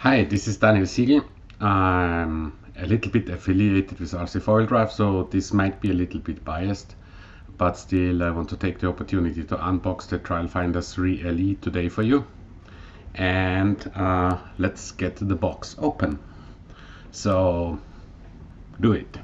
Hi, this is Daniel Siegel. I'm a little bit affiliated with RC4WD, so this might be a little bit biased, but still I want to take the opportunity to unbox the Trailfinder 3 LE today for you. And let's get the box open. So, do it.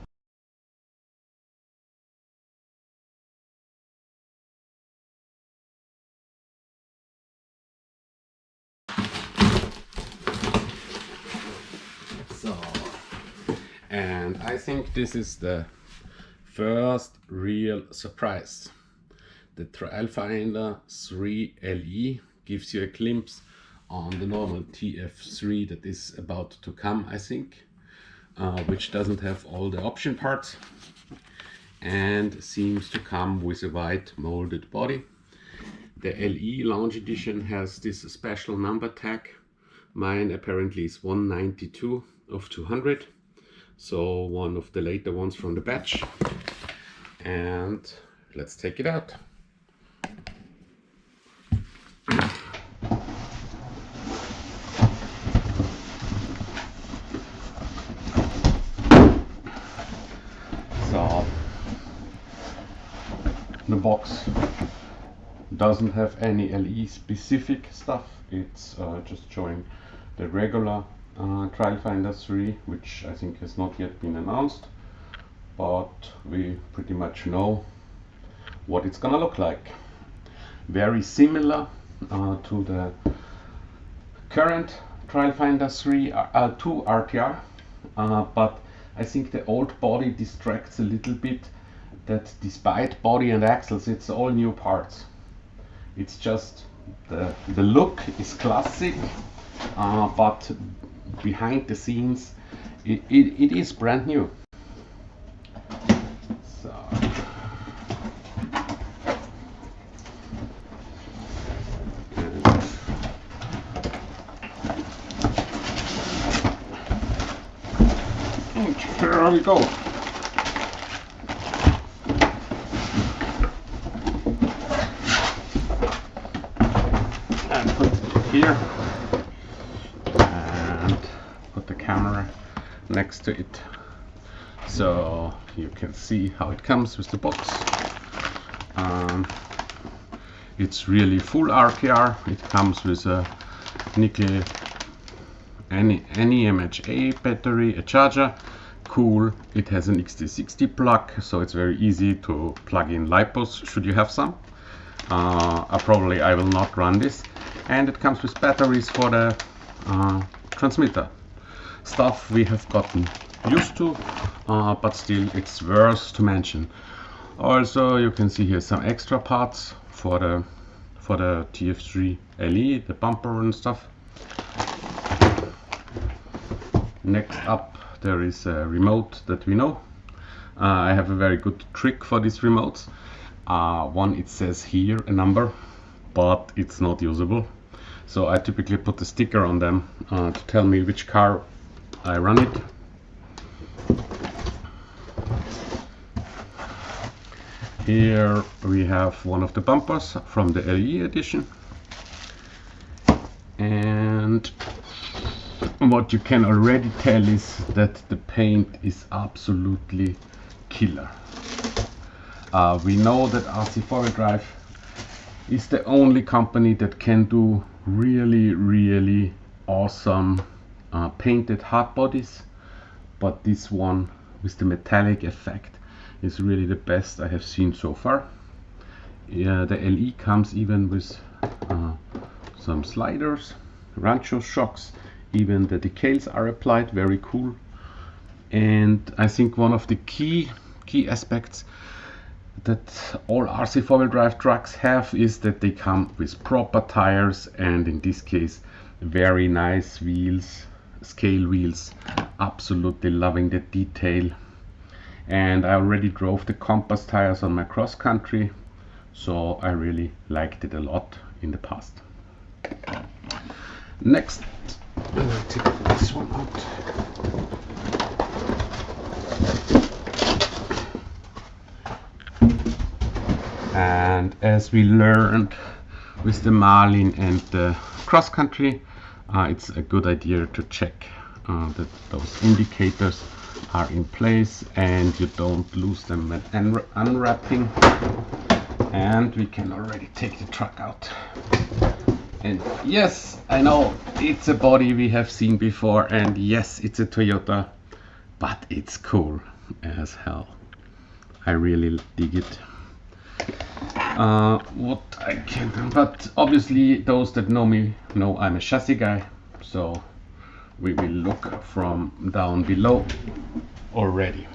And I think this is the first real surprise. The Trailfinder 3 LE gives you a glimpse on the normal TF3 that is about to come, I think, which doesn't have all the option parts and seems to come with a white molded body. The LE Launch Edition has this special number tag. Mine apparently is 192 of 200. So one of the later ones from the batch. And let's take it out. So the box doesn't have any LE specific stuff. It's just showing the regular Trailfinder 3, which I think has not yet been announced, but we pretty much know what it's gonna look like. Very similar to the current Trailfinder 2 RTR, but I think the old body distracts a little bit, that despite body and axles it's all new parts. It's just the look is classic, but behind the scenes it is brand new. So and here we go. And put it here. Camera next to it, so you can see how it comes with the box. It's really full RTR. It comes with a nickel NEMHA battery, a charger. Cool. It has an XT60 plug, so it's very easy to plug in LiPos should you have some. Probably I will not run this. And it comes with batteries for the transmitter. Stuff we have gotten used to, but still it's worth to mention. Also, you can see here some extra parts for the TF3 LE, the bumper and stuff. Next up, there is a remote that we know. I have a very good trick for these remotes. One, it says here a number, but it's not usable. So I typically put a sticker on them to tell me which car I run it. Here we have one of the bumpers from the LE edition, and what you can already tell is that the paint is absolutely killer. We know that RC4WD is the only company that can do really awesome painted hard bodies, but this one with the metallic effect is really the best I have seen so far. The LE comes even with some sliders, Rancho shocks, even the decals are applied, very cool. And I think one of the key aspects that all RC4WD trucks have is that they come with proper tires, and in this case very nice wheels, scale wheels. Absolutely loving the detail. And I already drove the compass tires on my cross country, so I really liked it a lot in the past. Next, I'll take this one out. And as we learned with the Marlin and the cross country, it's a good idea to check that those indicators are in place and you don't lose them when unwrapping. And we can already take the truck out. And yes, I know it's a body we have seen before, and yes, it's a Toyota, but it's cool as hell. I really dig it. What I can do, but obviously those that know me know I'm a chassis guy, so we will look from down below already.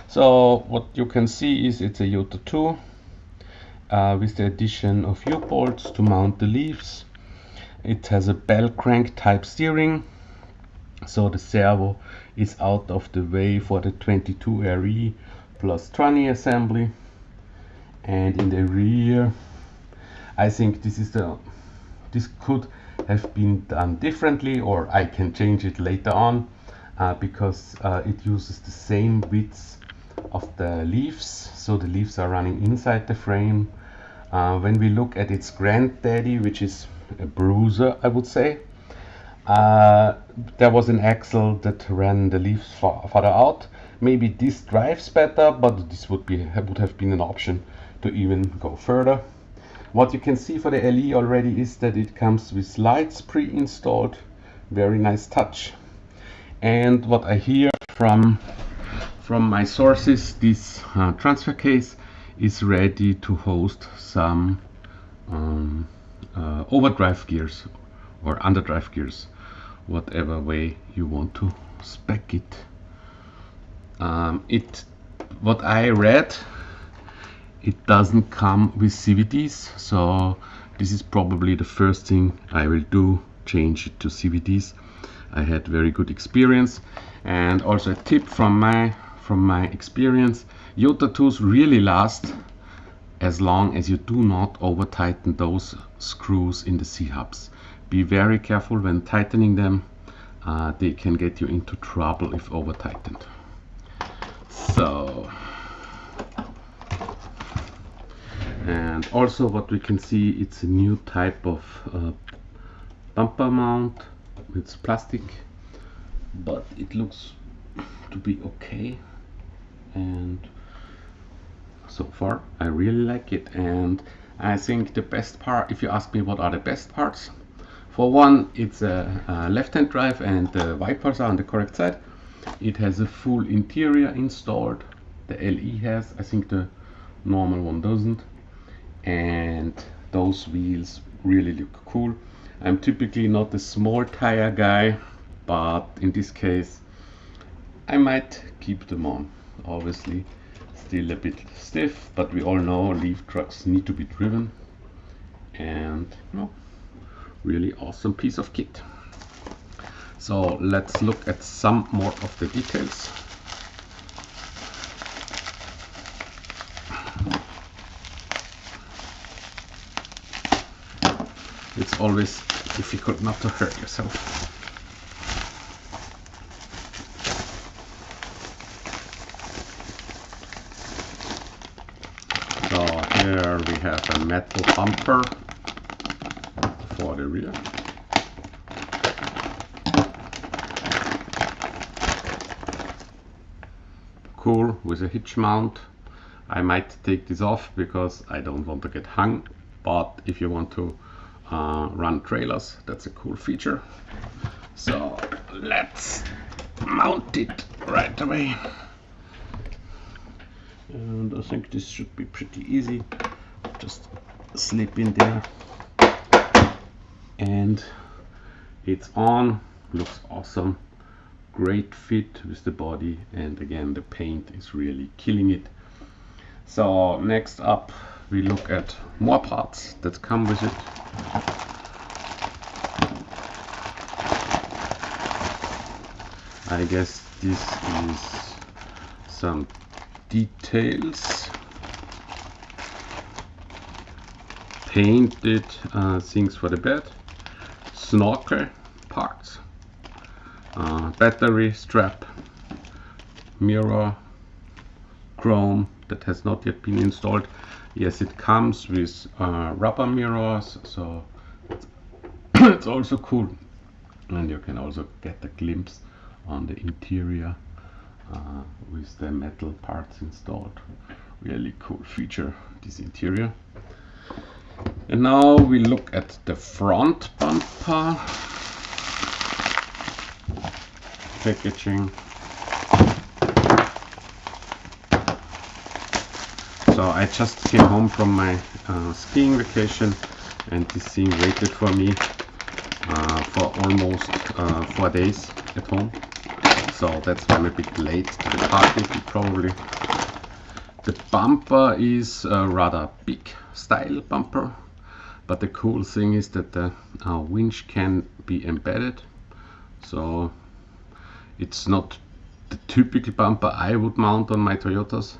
So what you can see is it's a YOTA II with the addition of U-bolts to mount the leaves. It has a bell crank type steering, so the servo is out of the way for the 22 RE plus tranny assembly. And in the rear, I think this could have been done differently, or I can change it later on because it uses the same width of the leaves, so the leaves are running inside the frame. When we look at its granddaddy, which is a bruiser, I would say, there was an axle that ran the leaves farther out. Maybe this drives better, but this would have been an option to even go further. What you can see for the LE already is that it comes with lights pre-installed. Very nice touch. And what I hear from my sources, this transfer case is ready to host some overdrive gears or underdrive gears, whatever way you want to spec it. What I read, it doesn't come with CVTs, so this is probably the first thing I will do, change it to CVTs. I had very good experience. And also a tip from my experience, YOTA IIs really last as long as you do not over tighten those screws in the C-hubs. Be very careful when tightening them. They can get you into trouble if over tightened. So, and also what we can see, it's a new type of bumper mount. It's plastic, but it looks to be okay, and so far I really like it. And I think the best part, if you ask me what are the best parts, for one, it's a left-hand drive and the wipers are on the correct side. It has a full interior installed. The LE has, I think the normal one doesn't. And those wheels really look cool. I'm typically not a small tire guy, but in this case I might keep them on. Obviously still a bit stiff, but we all know leaf trucks need to be driven. And really awesome piece of kit. So let's look at some more of the details. It's always difficult not to hurt yourself. So here we have a metal bumper for the rear. Cool, with a hitch mount. I might take this off because I don't want to get hung, but if you want to run trailers, that's a cool feature. So let's mount it right away. And I think this should be pretty easy. Just slip in there and it's on. Looks awesome. Great fit with the body, and again the paint is really killing it. So next up we look at more parts that come with it. I guess this is some details, painted things for the bed, Snorkel parts, battery strap, mirror, chrome that has not yet been installed. Yes, it comes with rubber mirrors, so it's also cool and you can also get a glimpse on the interior with the metal parts installed. Really cool feature, this interior. And now we look at the front bumper packaging. So I just came home from my skiing vacation, and this thing waited for me for almost 4 days at home. So that's why I'm a bit late to the party, probably. The bumper is a rather big style bumper, but the cool thing is that the winch can be embedded. So it's not the typical bumper I would mount on my Toyotas,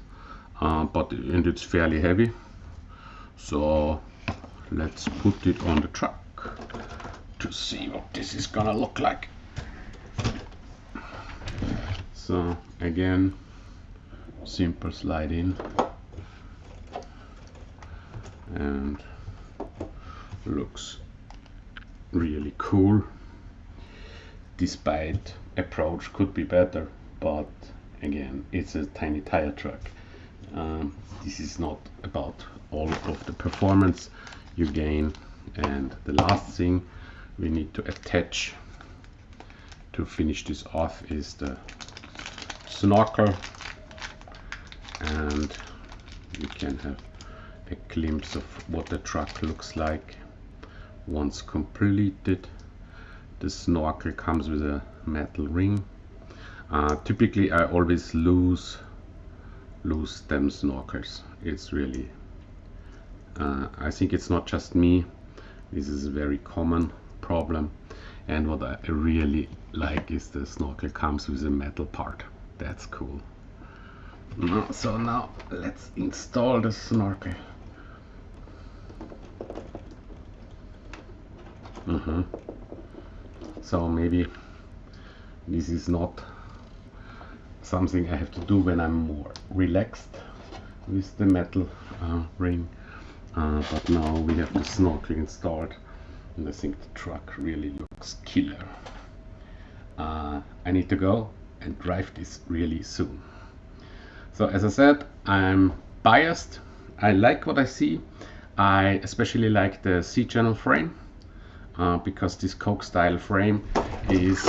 and it's fairly heavy. So let's put it on the truck to see what this is gonna look like. So again, simple slide in, and looks really cool. Despite approach could be better, but again, it's a tiny tire truck. This is not about all of the performance you gain. And the last thing we need to attach to finish this off is the Snorkel, and you can have a glimpse of what the truck looks like once completed. The Snorkel comes with a metal ring. Typically I always lose them snorkels. It's really I think it's not just me, this is a very common problem. And what I really like is the Snorkel comes with a metal part. That's cool. So now let's install the Snorkel. So maybe this is not something I have to do when I'm more relaxed with the metal ring, but now we have the Snorkel installed, and I think the truck really looks killer. I need to go and drive this really soon. So as I said, I'm biased. I like what I see. I especially like the C-channel frame, because this Coke style frame is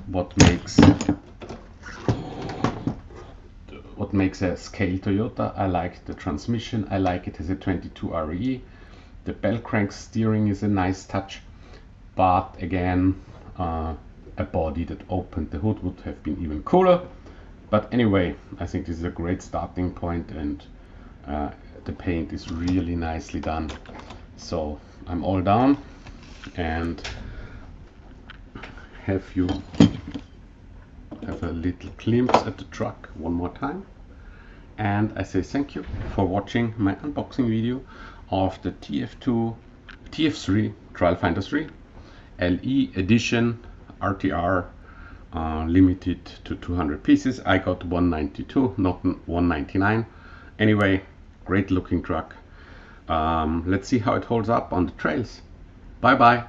what makes a scale Toyota. I like the transmission. I like it as a 22 RE. The bell crank steering is a nice touch, but again, a body that opened the hood would have been even cooler. But anyway, I think this is a great starting point, and the paint is really nicely done. So I'm all down, and have a little glimpse at the truck one more time. And I say thank you for watching my unboxing video of the TF3 Trial Finder 3 LE edition RTR, limited to 200 pieces. I got 192, not 199. Anyway, great looking truck. Let's see how it holds up on the trails. Bye bye.